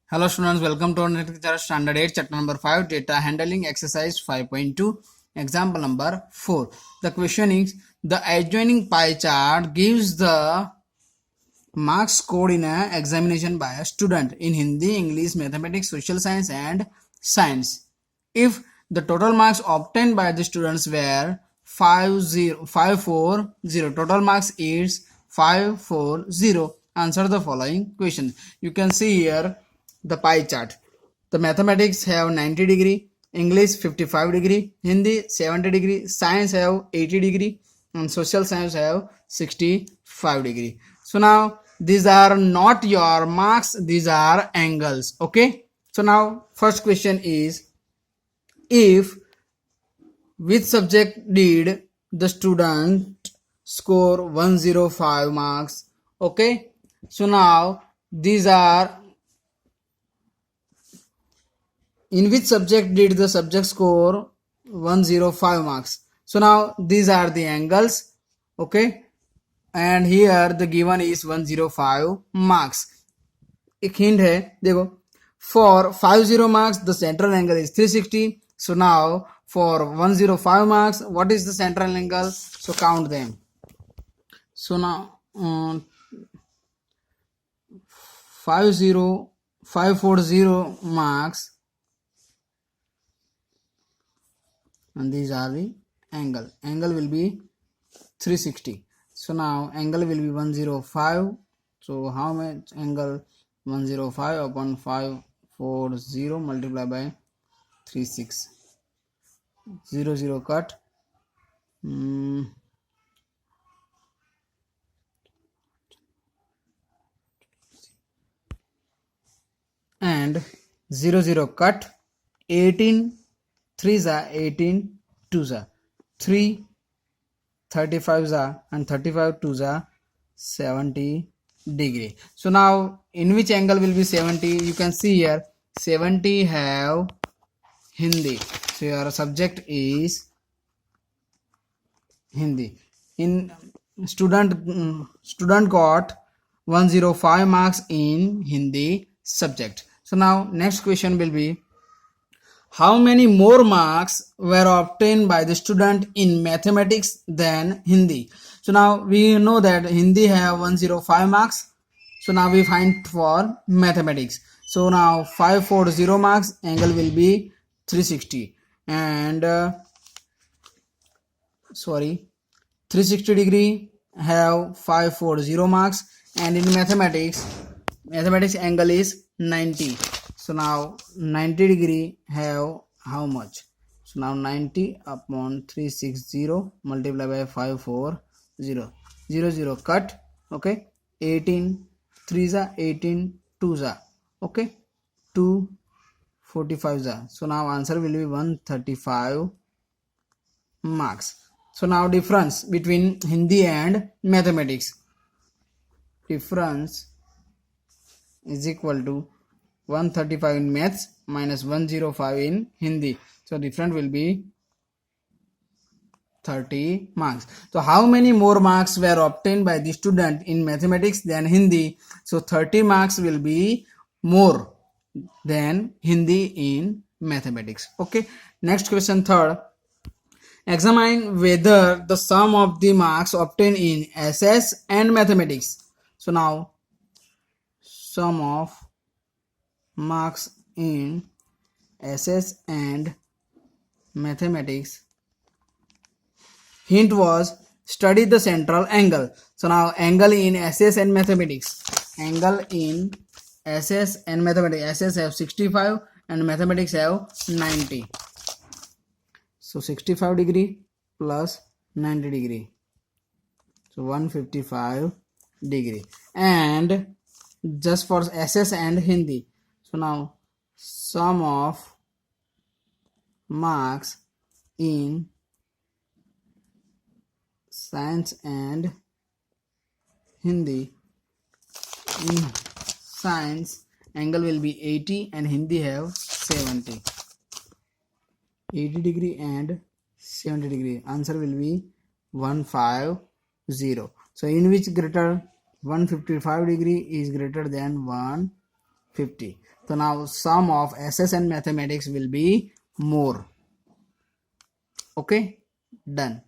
Hello students, welcome to our lecture standard 8 chapter number 5 data handling exercise 5.2 example number 4. The question is the adjoining pie chart gives the marks scored in an examination by a student in Hindi, English, mathematics, social science and science. If the total marks obtained by the students were 540, total marks is 540. Answer the following question. You can see here the pie chart. The mathematics have 90 degree, English 55 degree, Hindi 70 degree, science have 80 degree, and social science have 65 degree. So now these are not your marks, these are angles. Okay. So now first question is, if which subject did the student score 105 marks? Okay. So now these are, in which subject did the subject score 105 marks? So now these are the angles. Okay. And here the given is 105 marks. एक hint है, देखो, for 50 marks the central angle is 360. So now for 105 marks, what is the central angle? So count them. So now 540 marks, and these are the angle will be 360. So now angle will be 105. So how much angle? 105 upon 540 multiplied by 36. 0 cut. And 0 cut. 18 3s are 18 2s are 3 35s are, and 35 2s are 70 degree. So now in which angle will be 70? You can see here 70 have Hindi. So your subject is Hindi. In student got 105 marks in Hindi subject. So now next question will be, how many more marks were obtained by the student in mathematics than Hindi? So now we know that Hindi have 105 marks. So now we find for mathematics. So now 540 marks, angle will be 360, and 360 degree have 540 marks, and in mathematics angle is 90. So now 90 degree have how much? So now 90 upon 360 multiplied by 540. 0 cut. Okay. 18 3s are 18 2s are. Okay. 2 45s are. So now answer will be 135 marks. So now difference between Hindi and mathematics. Difference is equal to 135 in maths minus 105 in Hindi. So difference will be 30 marks. So how many more marks were obtained by the student in mathematics than Hindi? So 30 marks will be more than Hindi in mathematics. Okay. Next question, third. Examine whether the sum of the marks obtained in SS and mathematics. So now sum of marks in SS and mathematics. Hint was study the central angle. So now angle in SS and mathematics. Angle in SS and mathematics. SS have 65 and mathematics have 90. So 65 degree plus 90 degree. So 155 degree. And just for SS and Hindi. So now sum of marks in science and Hindi. In science angle will be 80 and Hindi have 70. 80 degree and 70 degree. Answer will be 150. So in which greater 155 degree is greater than 1 50. So now sum of SS and mathematics will be more. Okay, done.